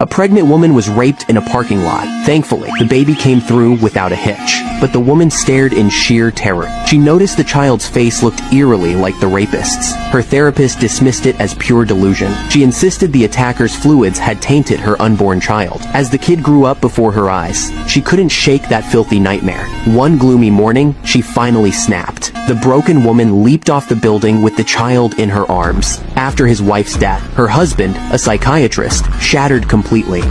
A pregnant woman was raped in a parking lot. Thankfully, the baby came through without a hitch. But the woman stared in sheer terror. She noticed the child's face looked eerily like the rapist's. Her therapist dismissed it as pure delusion. She insisted the attacker's fluids had tainted her unborn child. As the kid grew up before her eyes, she couldn't shake that filthy nightmare. One gloomy morning, she finally snapped. The broken woman leaped off the building with the child in her arms. After his wife's death, her husband, a psychiatrist, shattered completely.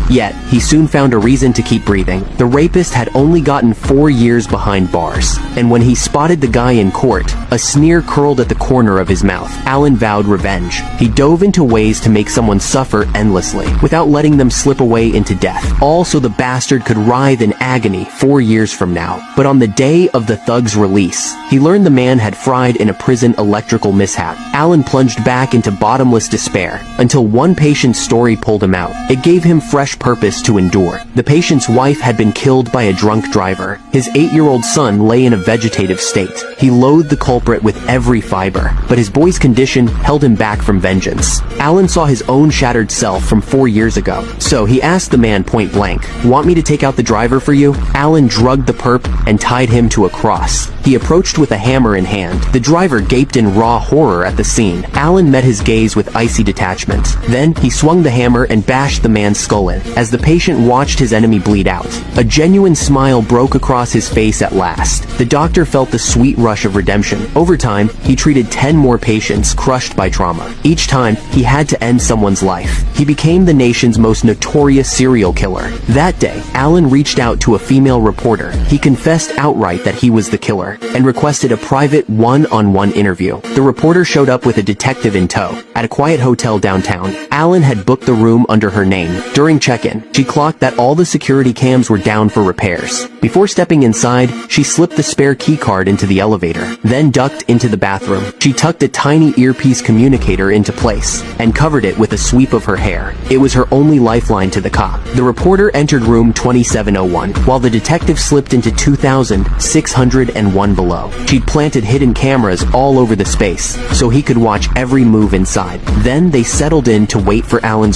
Yet, he soon found a reason to keep breathing. The rapist had only gotten 4 years behind bars, and when he spotted the guy in court, a sneer curled at the corner of his mouth. Alan vowed revenge. He dove into ways to make someone suffer endlessly, without letting them slip away into death, all so the bastard could writhe in agony 4 years from now. But on the day of the thug's release, he learned the man had fried in a prison electrical mishap. Alan plunged back into bottomless despair, until one patient's story pulled him out. It gave him fresh purpose to endure. The patient's wife had been killed by a drunk driver. His 8-year-old son lay in a vegetative state. He loathed the culprit with every fiber, but his boy's condition held him back from vengeance. Alan saw his own shattered self from 4 years ago, so he asked the man point blank, "Want me to take out the driver for you?" Alan drugged the perp and tied him to a cross. He approached with a hammer in hand. The driver gaped in raw horror at the scene. Alan met his gaze with icy detachment. Then, he swung the hammer and bashed the man's skull in, as the patient watched his enemy bleed out. A genuine smile broke across his face at last. The doctor felt the sweet rush of redemption. Over time, he treated 10 more patients crushed by trauma. Each time, he had to end someone's life. He became the nation's most notorious serial killer. That day, Alan reached out to a female reporter. He confessed outright that he was the killer, and requested a private one-on-one interview. The reporter showed up with a detective in tow. At a quiet hotel downtown, Alan had booked the room under her name. During check-in, she clocked that all the security cams were down for repairs. Before stepping inside, she slipped the spare key card into the elevator, then ducked into the bathroom. She tucked a tiny earpiece communicator into place, and covered it with a sweep of her hair. It was her only lifeline to the cop. The reporter entered room 2701, while the detective slipped into 2601 below. She'd planted hidden cameras all over the space, so he could watch every move inside. Then they settled in to wait for Alan's